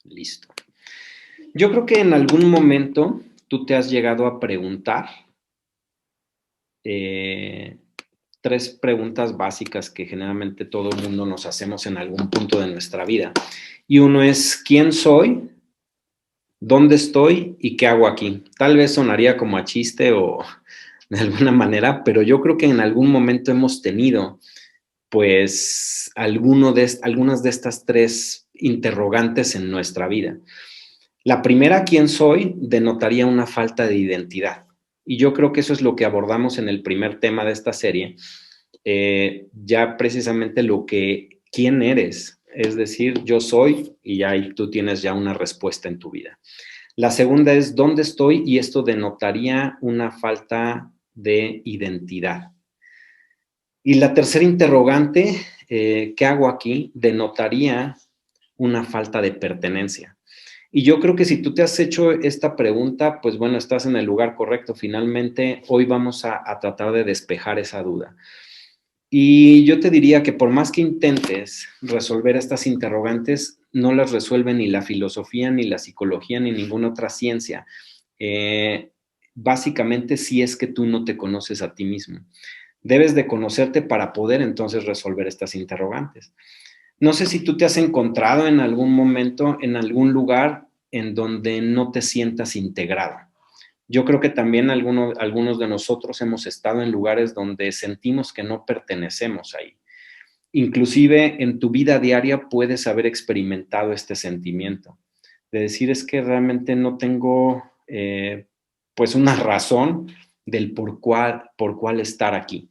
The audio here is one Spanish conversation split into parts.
Listo. Yo creo que en algún momento tú te has llegado a preguntar eh, tres preguntas básicas que generalmente todo el mundo nos hacemos en algún punto de nuestra vida. Y uno es, ¿quién soy? ¿Dónde estoy? ¿Y qué hago aquí? Tal vez sonaría como a chiste o de alguna manera, pero yo creo que en algún momento hemos tenido, pues, algunas de estas tres interrogantes en nuestra vida. La primera, ¿quién soy?, denotaría una falta de identidad. Y yo creo que eso es lo que abordamos en el primer tema de esta serie, ya precisamente quién eres, es decir, yo soy, y ya ahí tú tienes ya una respuesta en tu vida. La segunda es, ¿dónde estoy? Y esto denotaría una falta de identidad. Y la tercera interrogante, ¿qué hago aquí?, denotaría una falta de pertenencia. Y yo creo que si tú te has hecho esta pregunta, pues bueno, estás en el lugar correcto. Finalmente, hoy vamos a tratar de despejar esa duda. Y yo te diría que por más que intentes resolver estas interrogantes, no las resuelve ni la filosofía, ni la psicología, ni ninguna otra ciencia. Eh, Básicamente, si es que tú no te conoces a ti mismo. Debes de conocerte para poder entonces resolver estas interrogantes. No sé si tú te has encontrado en algún momento, en algún lugar en donde no te sientas integrado. Yo creo que también algunos de nosotros hemos estado en lugares donde sentimos que no pertenecemos ahí. Inclusive en tu vida diaria puedes haber experimentado este sentimiento de decir es que realmente no tengo pues una razón del por cuál estar aquí,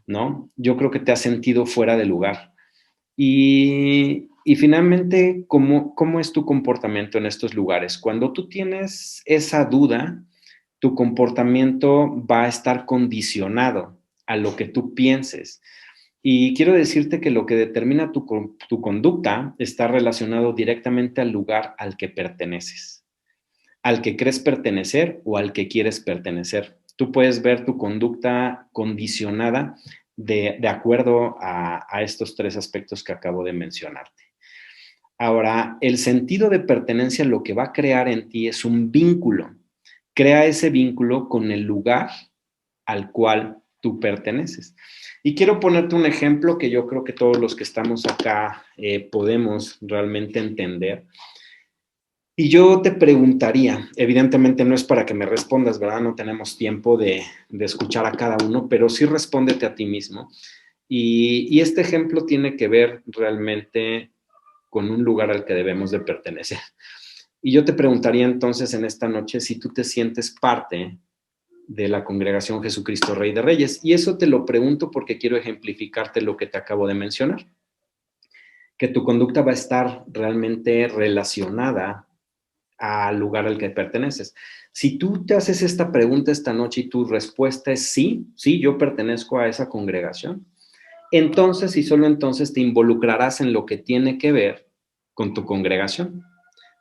¿no? Yo creo que te has sentido fuera de lugar. Y finalmente, ¿cómo es tu comportamiento en estos lugares? Cuando tú tienes esa duda, tu comportamiento va a estar condicionado a lo que tú pienses. Y quiero decirte que lo que determina tu conducta está relacionado directamente al lugar al que perteneces, al que crees pertenecer o al que quieres pertenecer. Tú puedes ver tu conducta condicionada de acuerdo a estos tres aspectos que acabo de mencionarte. Ahora, el sentido de pertenencia lo que va a crear en ti es un vínculo. Crea ese vínculo con el lugar al cual tú perteneces. Y quiero ponerte un ejemplo que yo creo que todos los que estamos acá podemos realmente entender. Y yo te preguntaría, evidentemente no es para que me respondas, ¿verdad? No tenemos tiempo de escuchar a cada uno, pero sí respóndete a ti mismo. Y este ejemplo tiene que ver realmente con un lugar al que debemos de pertenecer. Y yo te preguntaría entonces en esta noche si tú te sientes parte de la congregación Jesucristo Rey de Reyes. Y eso te lo pregunto porque quiero ejemplificarte lo que te acabo de mencionar, que tu conducta va a estar realmente relacionada al lugar al que perteneces. Si tú te haces esta pregunta esta noche y tu respuesta es sí, sí, yo pertenezco a esa congregación, entonces y solo entonces te involucrarás en lo que tiene que ver con tu congregación.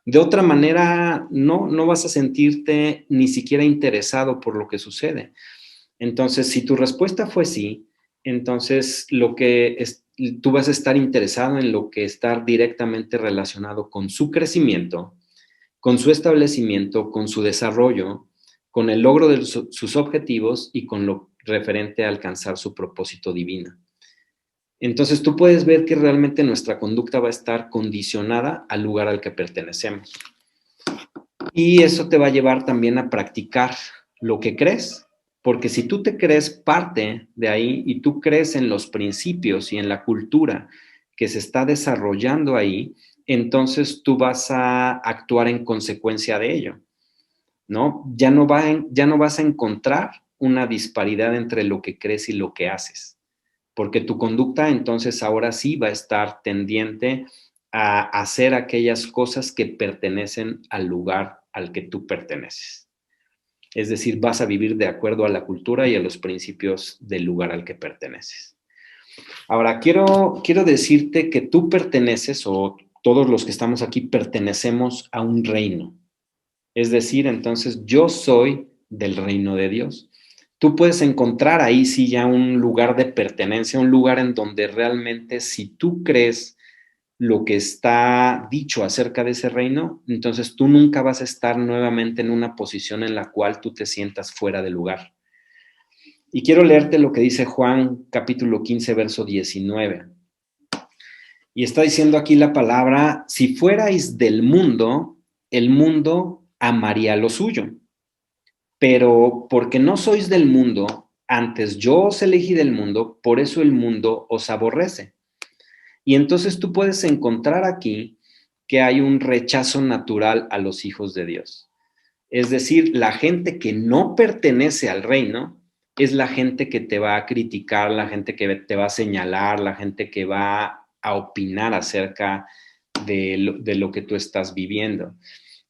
De otra manera, no vas a sentirte ni siquiera interesado por lo que sucede. Entonces, si tu respuesta fue sí, entonces tú vas a estar interesado en lo que está directamente relacionado con su crecimiento, con su establecimiento, con su desarrollo, con el logro de sus objetivos y con lo referente a alcanzar su propósito divino. Entonces tú puedes ver que realmente nuestra conducta va a estar condicionada al lugar al que pertenecemos. Y eso te va a llevar también a practicar lo que crees, porque si tú te crees parte de ahí y tú crees en los principios y en la cultura que se está desarrollando ahí, entonces tú vas a actuar en consecuencia de ello, ¿no? Ya no vas a encontrar una disparidad entre lo que crees y lo que haces, porque tu conducta entonces ahora sí va a estar tendiente a hacer aquellas cosas que pertenecen al lugar al que tú perteneces. Es decir, vas a vivir de acuerdo a la cultura y a los principios del lugar al que perteneces. Ahora, quiero decirte que tú perteneces, o todos los que estamos aquí pertenecemos a un reino. Es decir, entonces yo soy del reino de Dios. Tú puedes encontrar ahí sí ya un lugar de pertenencia, un lugar en donde realmente si tú crees lo que está dicho acerca de ese reino, entonces tú nunca vas a estar nuevamente en una posición en la cual tú te sientas fuera de lugar. Y quiero leerte lo que dice Juan capítulo 15, verso 19. Y está diciendo aquí la palabra: si fuerais del mundo, el mundo amaría lo suyo. Pero porque no sois del mundo, antes yo os elegí del mundo, por eso el mundo os aborrece. Y entonces tú puedes encontrar aquí que hay un rechazo natural a los hijos de Dios. Es decir, la gente que no pertenece al reino es la gente que te va a criticar, la gente que te va a señalar, la gente que va a opinar acerca de lo que tú estás viviendo.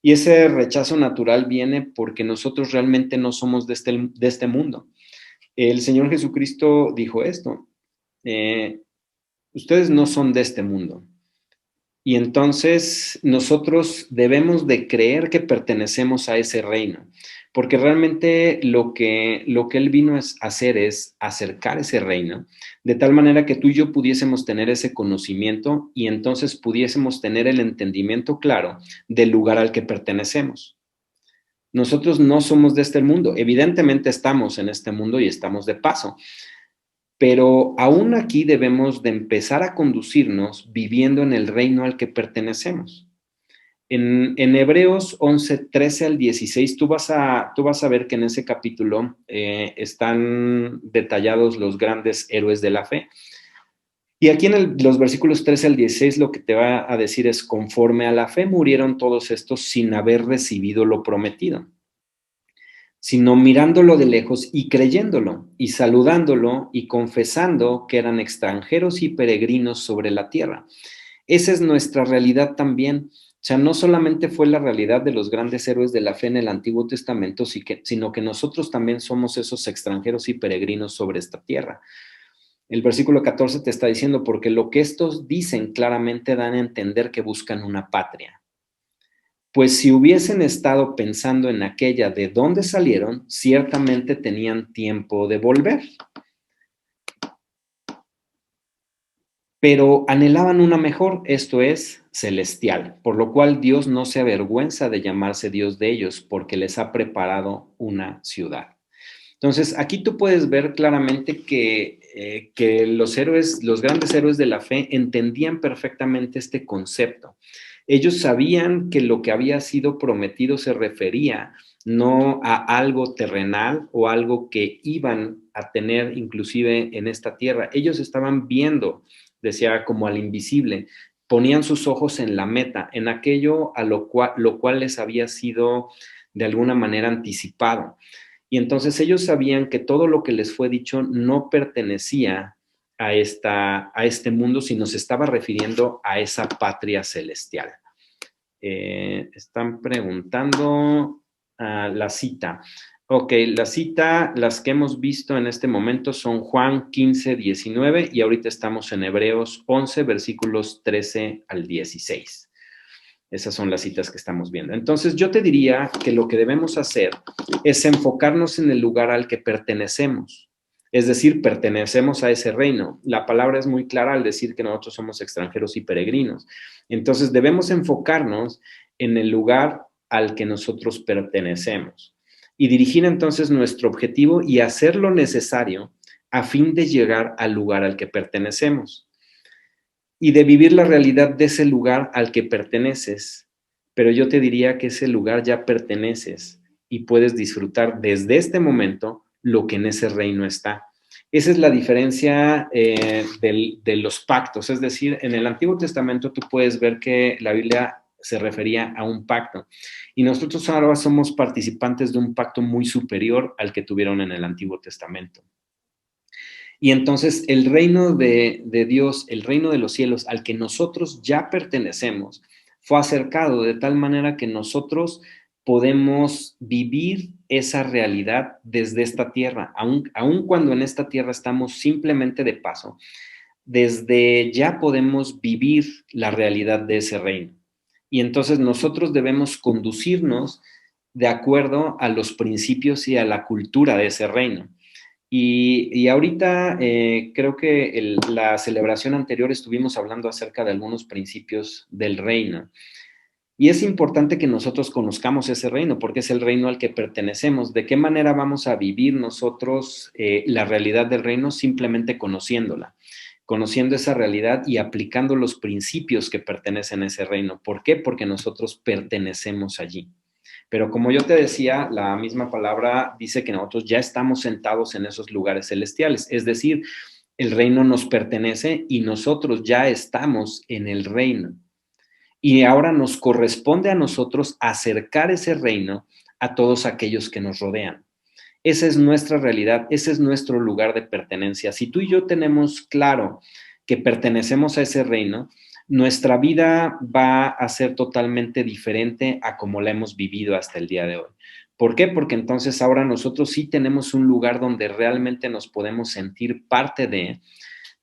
Y ese rechazo natural viene porque nosotros realmente no somos de este mundo. El Señor Jesucristo dijo esto: ustedes no son de este mundo. Y entonces nosotros debemos de creer que pertenecemos a ese reino, porque realmente lo que Él vino a hacer es acercar ese reino, de tal manera que tú y yo pudiésemos tener ese conocimiento y entonces pudiésemos tener el entendimiento claro del lugar al que pertenecemos. Nosotros no somos de este mundo, evidentemente estamos en este mundo y estamos de paso, pero aún aquí debemos de empezar a conducirnos viviendo en el reino al que pertenecemos. En Hebreos 11, 13 al 16, tú vas a ver que en ese capítulo están detallados los grandes héroes de la fe. Y aquí en los versículos 13 al 16 lo que te va a decir es: conforme a la fe murieron todos estos sin haber recibido lo prometido, sino mirándolo de lejos y creyéndolo, y saludándolo y confesando que eran extranjeros y peregrinos sobre la tierra. Esa es nuestra realidad también. O sea, no solamente fue la realidad de los grandes héroes de la fe en el Antiguo Testamento, sino que nosotros también somos esos extranjeros y peregrinos sobre esta tierra. El versículo 14 te está diciendo: porque lo que estos dicen claramente dan a entender que buscan una patria. Pues si hubiesen estado pensando en aquella de dónde salieron, ciertamente tenían tiempo de volver. Pero anhelaban una mejor, esto es, celestial, por lo cual Dios no se avergüenza de llamarse Dios de ellos, porque les ha preparado una ciudad. Entonces, aquí tú puedes ver claramente que los héroes, los grandes héroes de la fe entendían perfectamente este concepto. Ellos sabían que lo que había sido prometido se refería no a algo terrenal o algo que iban a tener inclusive en esta tierra. Ellos estaban viendo, decía, como al invisible, ponían sus ojos en la meta, en aquello a lo cual les había sido de alguna manera anticipado. Y entonces ellos sabían que todo lo que les fue dicho no pertenecía a este mundo, sino se estaba refiriendo a esa patria celestial. Están preguntando la cita. Ok, la cita, las que hemos visto en este momento son Juan 15, 19 y ahorita estamos en Hebreos 11, versículos 13 al 16. Esas son las citas que estamos viendo. Entonces, yo te diría que lo que debemos hacer es enfocarnos en el lugar al que pertenecemos. Es decir, pertenecemos a ese reino. La palabra es muy clara al decir que nosotros somos extranjeros y peregrinos. Entonces, debemos enfocarnos en el lugar al que nosotros pertenecemos y dirigir entonces nuestro objetivo y hacer lo necesario a fin de llegar al lugar al que pertenecemos y de vivir la realidad de ese lugar al que perteneces. Pero yo te diría que ese lugar ya perteneces y puedes disfrutar desde este momento lo que en ese reino está. Esa es la diferencia de los pactos. Es decir, en el Antiguo Testamento tú puedes ver que la Biblia se refería a un pacto. Y nosotros ahora somos participantes de un pacto muy superior al que tuvieron en el Antiguo Testamento. Y entonces el reino de Dios, el reino de los cielos al que nosotros ya pertenecemos, fue acercado de tal manera que nosotros podemos vivir esa realidad desde esta tierra, aun cuando en esta tierra estamos simplemente de paso, desde ya podemos vivir la realidad de ese reino. Y entonces nosotros debemos conducirnos de acuerdo a los principios y a la cultura de ese reino. Y ahorita creo que la celebración anterior estuvimos hablando acerca de algunos principios del reino. Y es importante que nosotros conozcamos ese reino, porque es el reino al que pertenecemos. ¿De qué manera vamos a vivir nosotros la realidad del reino? Simplemente conociéndola, conociendo esa realidad y aplicando los principios que pertenecen a ese reino. ¿Por qué? Porque nosotros pertenecemos allí. Pero como yo te decía, la misma palabra dice que nosotros ya estamos sentados en esos lugares celestiales. Es decir, el reino nos pertenece y nosotros ya estamos en el reino. Y ahora nos corresponde a nosotros acercar ese reino a todos aquellos que nos rodean. Esa es nuestra realidad, ese es nuestro lugar de pertenencia. Si tú y yo tenemos claro que pertenecemos a ese reino, nuestra vida va a ser totalmente diferente a como la hemos vivido hasta el día de hoy. ¿Por qué? Porque entonces ahora nosotros sí tenemos un lugar donde realmente nos podemos sentir parte de.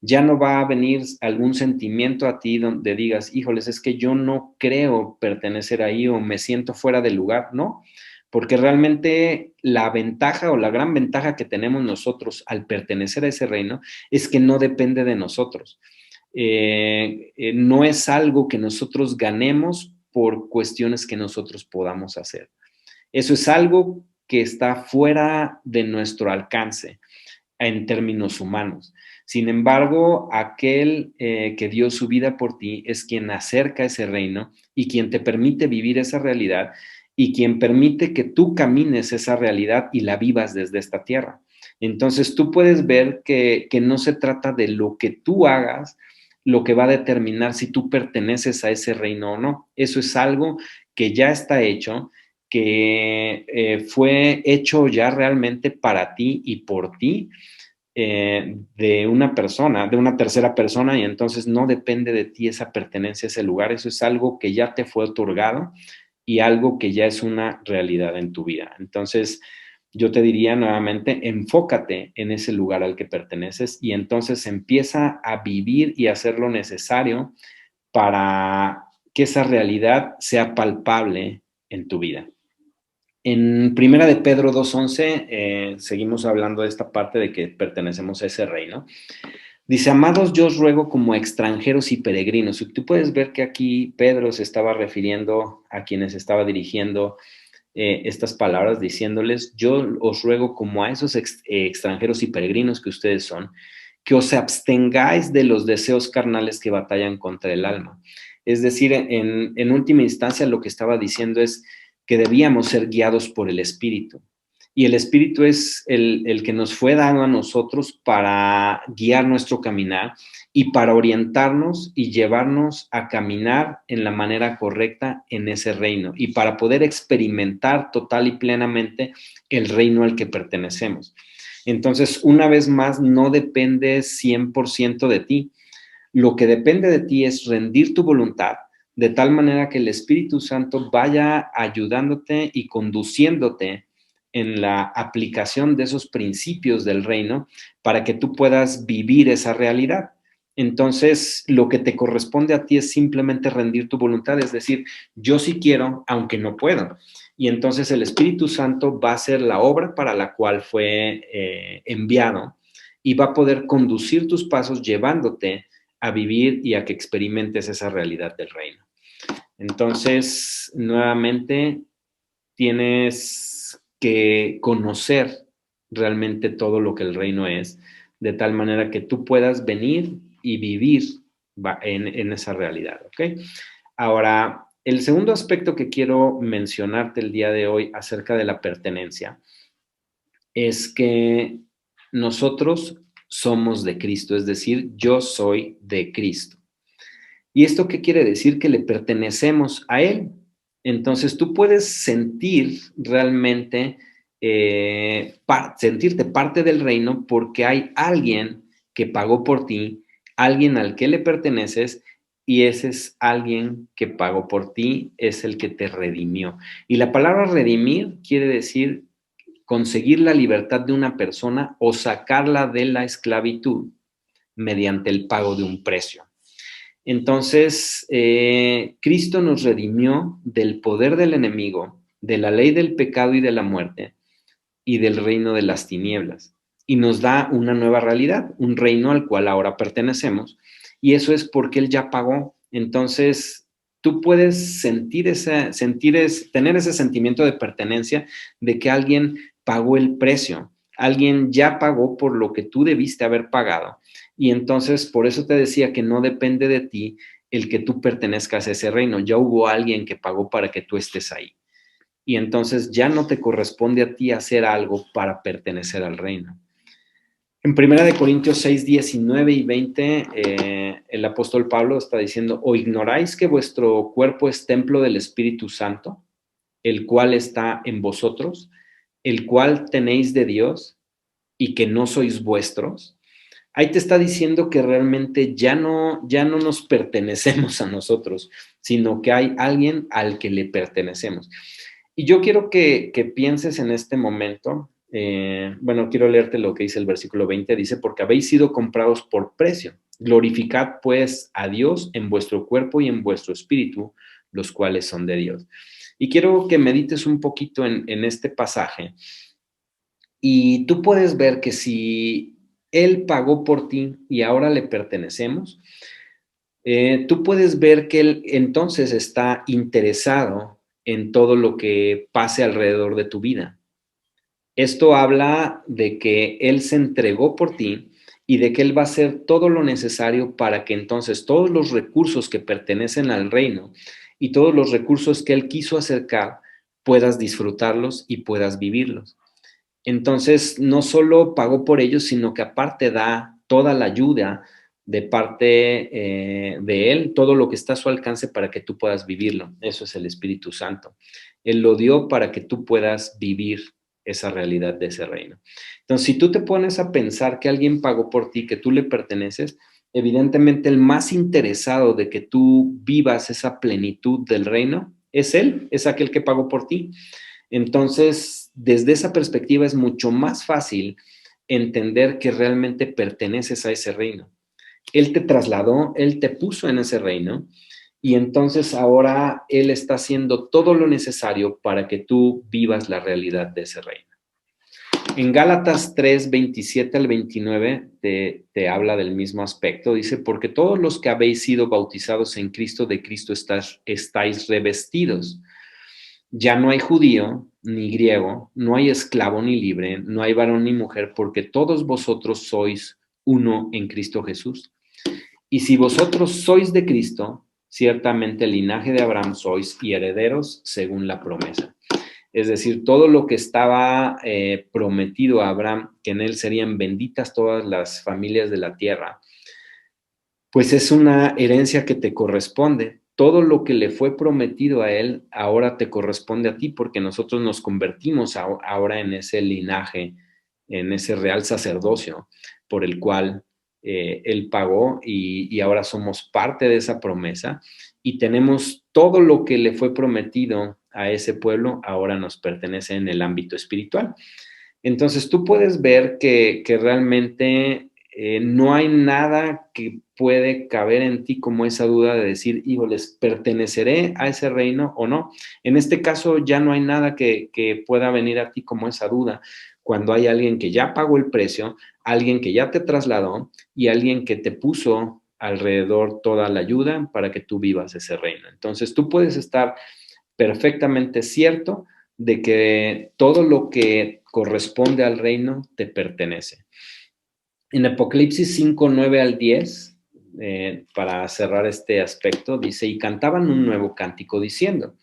Ya no va a venir algún sentimiento a ti donde digas, híjoles, es que yo no creo pertenecer ahí o me siento fuera del lugar, ¿no? Porque realmente la ventaja o la gran ventaja que tenemos nosotros al pertenecer a ese reino es que no depende de nosotros. No es algo que nosotros ganemos por cuestiones que nosotros podamos hacer. Eso es algo que está fuera de nuestro alcance en términos humanos. Sin embargo, aquel que dio su vida por ti es quien acerca ese reino y quien te permite vivir esa realidad y quien permite que tú camines esa realidad y la vivas desde esta tierra. Entonces tú puedes ver que no se trata de lo que tú hagas, lo que va a determinar si tú perteneces a ese reino o no. Eso es algo que ya está hecho, que fue hecho ya realmente para ti y por ti, de una persona, de una tercera persona, y entonces no depende de ti esa pertenencia a ese lugar. Eso es algo que ya te fue otorgado y algo que ya es una realidad en tu vida. Entonces, yo te diría nuevamente, enfócate en ese lugar al que perteneces y entonces empieza a vivir y hacer lo necesario para que esa realidad sea palpable en tu vida. En Primera de Pedro 2:11, seguimos hablando de esta parte de que pertenecemos a ese reino. Dice, amados, yo os ruego como extranjeros y peregrinos. Y tú puedes ver que aquí Pedro se estaba refiriendo a quienes estaba dirigiendo estas palabras, diciéndoles, yo os ruego como a esos extranjeros y peregrinos que ustedes son, que os abstengáis de los deseos carnales que batallan contra el alma. Es decir, en última instancia lo que estaba diciendo es que debíamos ser guiados por el Espíritu. Y el Espíritu es el que nos fue dado a nosotros para guiar nuestro caminar y para orientarnos y llevarnos a caminar en la manera correcta en ese reino y para poder experimentar total y plenamente el reino al que pertenecemos. Entonces, una vez más, no depende 100% de ti. Lo que depende de ti es rendir tu voluntad de tal manera que el Espíritu Santo vaya ayudándote y conduciéndote en la aplicación de esos principios del reino para que tú puedas vivir esa realidad. Entonces, lo que te corresponde a ti es simplemente rendir tu voluntad, es decir, yo sí quiero, aunque no puedo. Y entonces el Espíritu Santo va a hacer la obra para la cual fue enviado y va a poder conducir tus pasos llevándote a vivir y a que experimentes esa realidad del reino. Entonces, nuevamente, tienes que conocer realmente todo lo que el reino es, de tal manera que tú puedas venir y vivir en esa realidad, ¿ok? Ahora, el segundo aspecto que quiero mencionarte el día de hoy acerca de la pertenencia es que nosotros somos de Cristo, es decir, yo soy de Cristo. ¿Y esto qué quiere decir? Que le pertenecemos a Él. Entonces tú puedes sentir realmente, sentirte parte del reino porque hay alguien que pagó por ti, alguien al que le perteneces y ese es alguien que pagó por ti, es el que te redimió. Y la palabra redimir quiere decir conseguir la libertad de una persona o sacarla de la esclavitud mediante el pago de un precio. Entonces, Cristo nos redimió del poder del enemigo, de la ley del pecado y de la muerte y del reino de las tinieblas. y nos da una nueva realidad, un reino al cual ahora pertenecemos, y eso es porque Él ya pagó. Entonces, tú puedes tener ese sentimiento de pertenencia, de que alguien pagó el precio, alguien ya pagó por lo que tú debiste haber pagado. Y entonces, por eso te decía que no depende de ti el que tú pertenezcas a ese reino. Ya hubo alguien que pagó para que tú estés ahí. Y entonces ya no te corresponde a ti hacer algo para pertenecer al reino. En 1 Corintios 6, 19 y 20, el apóstol Pablo está diciendo: ¿o ignoráis que vuestro cuerpo es templo del Espíritu Santo, el cual está en vosotros, el cual tenéis de Dios, y que no sois vuestros? Ahí te está diciendo que realmente ya no nos pertenecemos a nosotros, sino que hay alguien al que le pertenecemos. Y yo quiero que pienses en este momento, bueno, quiero leerte lo que dice el versículo 20, dice: porque habéis sido comprados por precio. Glorificad pues a Dios en vuestro cuerpo y en vuestro espíritu, los cuales son de Dios. Y quiero que medites un poquito en este pasaje. Y tú puedes ver que si Él pagó por ti y ahora le pertenecemos, tú puedes ver que Él entonces está interesado en todo lo que pase alrededor de tu vida. Esto habla de que Él se entregó por ti y de que Él va a hacer todo lo necesario para que entonces todos los recursos que pertenecen al reino y todos los recursos que Él quiso acercar, puedas disfrutarlos y puedas vivirlos. Entonces, no solo pagó por ellos, sino que aparte da toda la ayuda de parte de Él, todo lo que está a su alcance para que tú puedas vivirlo. Eso es el Espíritu Santo. Él lo dio para que tú puedas vivir esa realidad de ese reino. Entonces, si tú te pones a pensar que alguien pagó por ti, que tú le perteneces, evidentemente el más interesado de que tú vivas esa plenitud del reino es Él, es aquel que pagó por ti. Entonces, desde esa perspectiva es mucho más fácil entender que realmente perteneces a ese reino. Él te trasladó, Él te puso en ese reino y entonces ahora Él está haciendo todo lo necesario para que tú vivas la realidad de ese reino. En Gálatas 3, 27 al 29 te habla del mismo aspecto. Dice: porque todos los que habéis sido bautizados en Cristo, de Cristo estáis revestidos. Ya no hay judío ni griego, no hay esclavo ni libre, no hay varón ni mujer, porque todos vosotros sois uno en Cristo Jesús. Y si vosotros sois de Cristo, ciertamente el linaje de Abraham sois y herederos según la promesa. Es decir, todo lo que estaba prometido a Abraham, que en él serían benditas todas las familias de la tierra, pues es una herencia que te corresponde. Todo lo que le fue prometido a él ahora te corresponde a ti, porque nosotros nos convertimos ahora en ese linaje, en ese real sacerdocio por el cual él pagó, y ahora somos parte de esa promesa y tenemos todo lo que le fue prometido a ese pueblo, ahora nos pertenece en el ámbito espiritual. Entonces tú puedes ver que realmente no hay nada que puede caber en ti como esa duda de decir: híjoles, ¿perteneceré a ese reino o no? En este caso ya no hay nada que pueda venir a ti como esa duda, cuando hay alguien que ya pagó el precio, alguien que ya te trasladó y alguien que te puso alrededor toda la ayuda para que tú vivas ese reino. Entonces tú puedes estar perfectamente cierto de que todo lo que corresponde al reino te pertenece. En Apocalipsis 5, 9 al 10, para cerrar este aspecto, dice: y cantaban un nuevo cántico diciendo: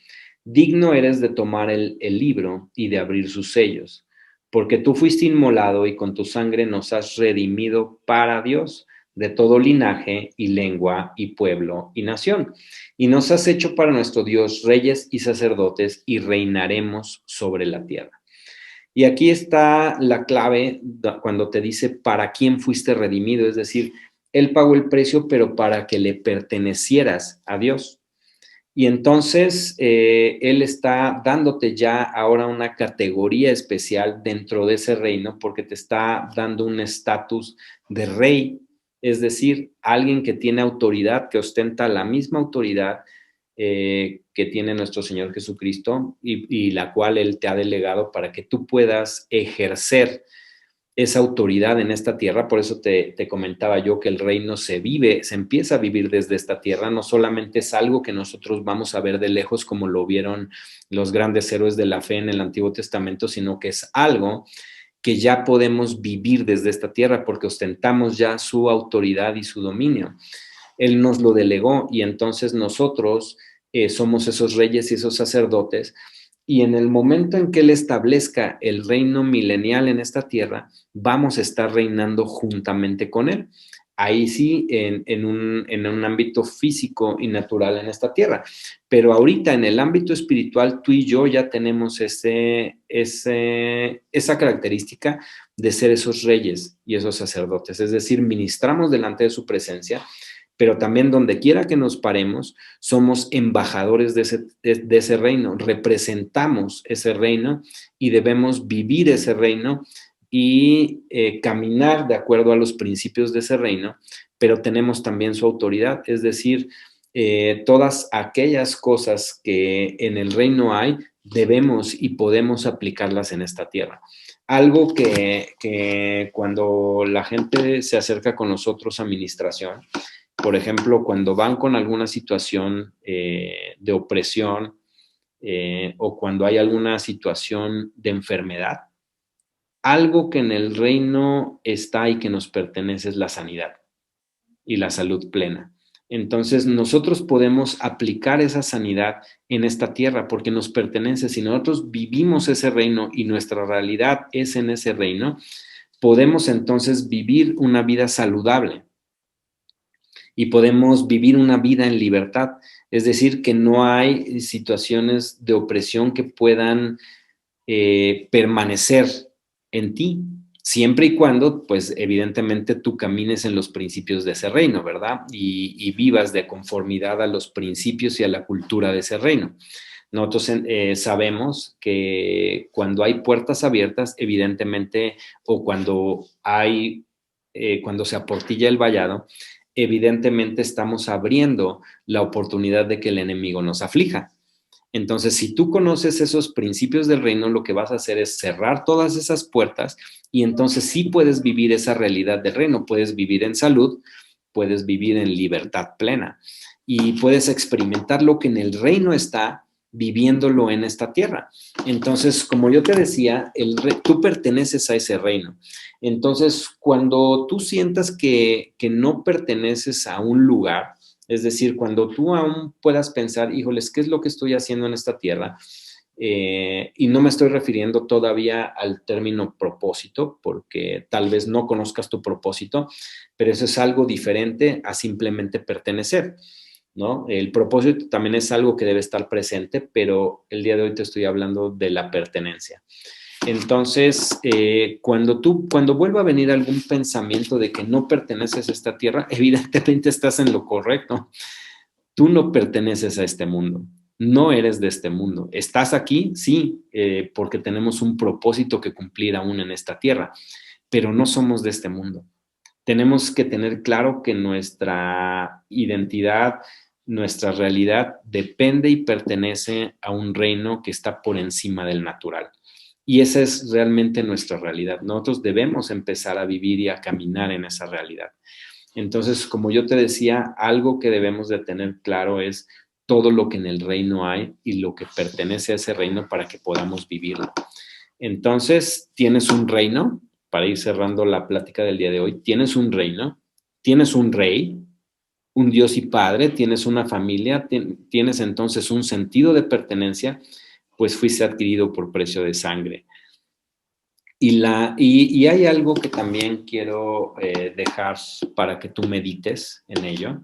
digno eres de tomar el libro y de abrir sus sellos, porque tú fuiste inmolado y con tu sangre nos has redimido para Dios de todo linaje y lengua y pueblo y nación. Y nos has hecho para nuestro Dios reyes y sacerdotes y reinaremos sobre la tierra. Y aquí está la clave cuando te dice para quién fuiste redimido, es decir, Él pagó el precio, pero para que le pertenecieras a Dios. Y entonces Él está dándote ya ahora una categoría especial dentro de ese reino, porque te está dando un estatus de rey, es decir, alguien que tiene autoridad, que ostenta la misma autoridad que tiene nuestro Señor Jesucristo y la cual Él te ha delegado para que tú puedas ejercer esa autoridad en esta tierra. Por eso te comentaba yo que el reino se vive, se empieza a vivir desde esta tierra. No solamente es algo que nosotros vamos a ver de lejos como lo vieron los grandes héroes de la fe en el Antiguo Testamento, sino que es algo que ya podemos vivir desde esta tierra porque ostentamos ya su autoridad y su dominio. Él nos lo delegó y entonces nosotros somos esos reyes y esos sacerdotes, y en el momento en que Él establezca el reino milenial en esta tierra, vamos a estar reinando juntamente con Él. Ahí sí, en un ámbito físico y natural en esta tierra. Pero ahorita en el ámbito espiritual, tú y yo ya tenemos esa característica de ser esos reyes y esos sacerdotes. Es decir, ministramos delante de su presencia, pero también donde quiera que nos paremos, somos embajadores de ese reino, representamos ese reino y debemos vivir ese reino y caminar de acuerdo a los principios de ese reino, pero tenemos también su autoridad, es decir, todas aquellas cosas que en el reino hay, debemos y podemos aplicarlas en esta tierra. Algo que cuando la gente se acerca con nosotros a administración, por ejemplo, cuando van con alguna situación de opresión o cuando hay alguna situación de enfermedad, algo que en el reino está y que nos pertenece es la sanidad y la salud plena. Entonces nosotros podemos aplicar esa sanidad en esta tierra porque nos pertenece. Si nosotros vivimos ese reino y nuestra realidad es en ese reino, podemos entonces vivir una vida saludable y podemos vivir una vida en libertad. Es decir, que no hay situaciones de opresión que puedan permanecer en ti, siempre y cuando, pues evidentemente tú camines en los principios de ese reino, ¿verdad? Y vivas de conformidad a los principios y a la cultura de ese reino. Nosotros sabemos que cuando hay puertas abiertas, evidentemente, o cuando se aportilla el vallado, evidentemente estamos abriendo la oportunidad de que el enemigo nos aflija. Entonces, si tú conoces esos principios del reino, lo que vas a hacer es cerrar todas esas puertas y entonces sí puedes vivir esa realidad del reino, puedes vivir en salud, puedes vivir en libertad plena y puedes experimentar lo que en el reino está viviéndolo en esta tierra. Entonces, como yo te decía, tú perteneces a ese reino. Entonces, cuando tú sientas que no perteneces a un lugar, es decir, cuando tú aún puedas pensar, híjoles, ¿qué es lo que estoy haciendo en esta tierra? Y no me estoy refiriendo todavía al término propósito, porque tal vez no conozcas tu propósito, pero eso es algo diferente a simplemente pertenecer, ¿no? El propósito también es algo que debe estar presente, pero el día de hoy te estoy hablando de la pertenencia. Entonces, cuando vuelva a venir algún pensamiento de que no perteneces a esta tierra, evidentemente estás en lo correcto. Tú no perteneces a este mundo, no eres de este mundo. ¿Estás aquí? Sí, porque tenemos un propósito que cumplir aún en esta tierra, pero no somos de este mundo. Tenemos que tener claro que nuestra identidad, nuestra realidad depende y pertenece a un reino que está por encima del natural. Y esa es realmente nuestra realidad. Nosotros debemos empezar a vivir y a caminar en esa realidad. Entonces, como yo te decía, algo que debemos de tener claro es todo lo que en el reino hay y lo que pertenece a ese reino para que podamos vivirlo. Entonces, tienes un reino, para ir cerrando la plática del día de hoy, tienes un reino, tienes un rey, un Dios y Padre, tienes una familia, tienes entonces un sentido de pertenencia, pues fuiste adquirido por precio de sangre. Y hay algo que también quiero dejar para que tú medites en ello.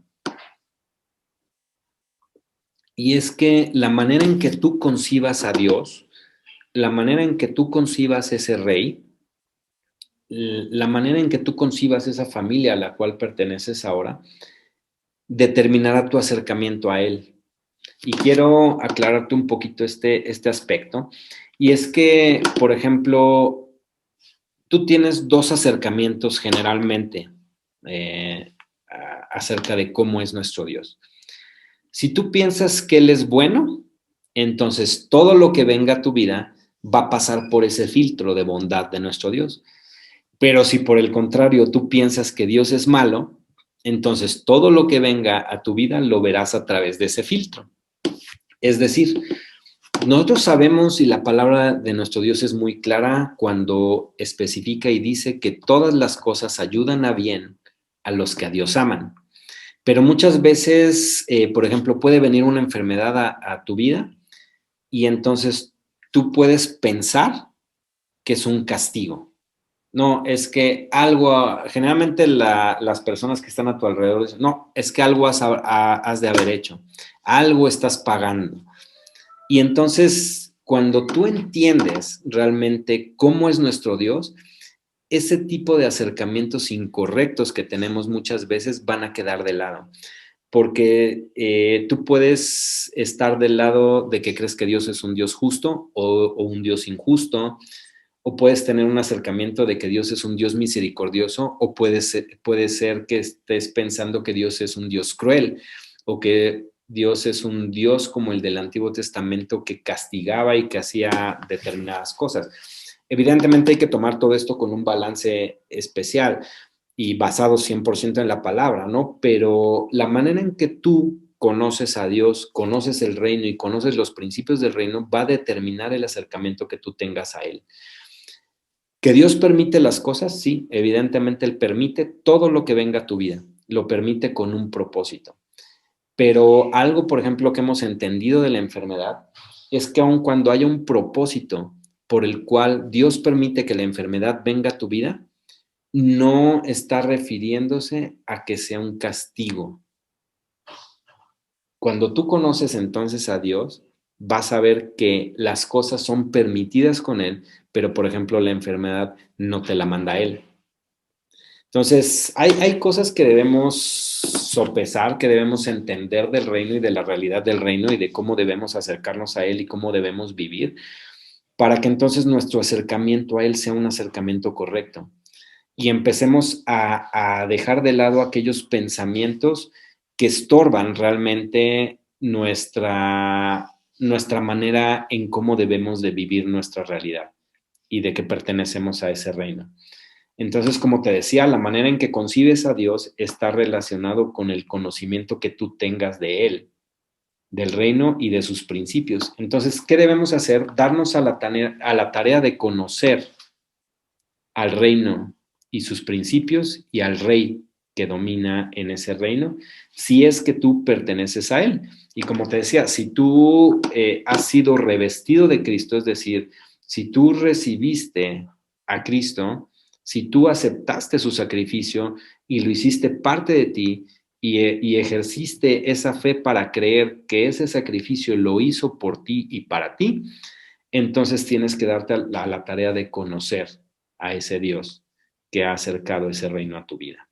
Y es que la manera en que tú concibas a Dios, la manera en que tú concibas ese rey, la manera en que tú concibas esa familia a la cual perteneces ahora, determinará tu acercamiento a Él. Y quiero aclararte un poquito este aspecto. Y es que, por ejemplo, tú tienes dos acercamientos generalmente acerca de cómo es nuestro Dios. Si tú piensas que Él es bueno, entonces todo lo que venga a tu vida va a pasar por ese filtro de bondad de nuestro Dios. Pero si por el contrario tú piensas que Dios es malo, entonces todo lo que venga a tu vida lo verás a través de ese filtro. Es decir, nosotros sabemos y la palabra de nuestro Dios es muy clara cuando especifica y dice que todas las cosas ayudan a bien a los que a Dios aman. Pero muchas veces, por ejemplo, puede venir una enfermedad a tu vida y entonces tú puedes pensar que es un castigo. No, es que algo, generalmente las personas que están a tu alrededor dicen, no, es que algo has de haber hecho, algo estás pagando. Y entonces, cuando tú entiendes realmente cómo es nuestro Dios, ese tipo de acercamientos incorrectos que tenemos muchas veces van a quedar de lado. Porque tú puedes estar del lado de que crees que Dios es un Dios justo o un Dios injusto, o puedes tener un acercamiento de que Dios es un Dios misericordioso, o puede ser que estés pensando que Dios es un Dios cruel, o que Dios es un Dios como el del Antiguo Testamento que castigaba y que hacía determinadas cosas. Evidentemente hay que tomar todo esto con un balance especial y basado 100% en la palabra, ¿no? Pero la manera en que tú conoces a Dios, conoces el reino y conoces los principios del reino va a determinar el acercamiento que tú tengas a Él. ¿Que Dios permite las cosas? Sí, evidentemente Él permite todo lo que venga a tu vida, lo permite con un propósito. Pero algo, por ejemplo, que hemos entendido de la enfermedad es que aun cuando haya un propósito por el cual Dios permite que la enfermedad venga a tu vida, no está refiriéndose a que sea un castigo. Cuando tú conoces entonces a Dios, vas a ver que las cosas son permitidas con Él, pero por ejemplo la enfermedad no te la manda Él. Entonces, hay cosas que debemos sopesar, que debemos entender del reino y de la realidad del reino y de cómo debemos acercarnos a Él y cómo debemos vivir, para que entonces nuestro acercamiento a Él sea un acercamiento correcto y empecemos a dejar de lado aquellos pensamientos que estorban realmente nuestra manera en cómo debemos de vivir nuestra realidad y de que pertenecemos a ese reino. Entonces, como te decía, la manera en que concibes a Dios está relacionado con el conocimiento que tú tengas de Él, del reino y de sus principios. Entonces, ¿qué debemos hacer? Darnos a la tarea de conocer al reino y sus principios y al rey que domina en ese reino, si es que tú perteneces a él. Y como te decía, si tú has sido revestido de Cristo, es decir, si tú recibiste a Cristo, si tú aceptaste su sacrificio y lo hiciste parte de ti y ejerciste esa fe para creer que ese sacrificio lo hizo por ti y para ti, entonces tienes que darte a la tarea de conocer a ese Dios que ha acercado ese reino a tu vida.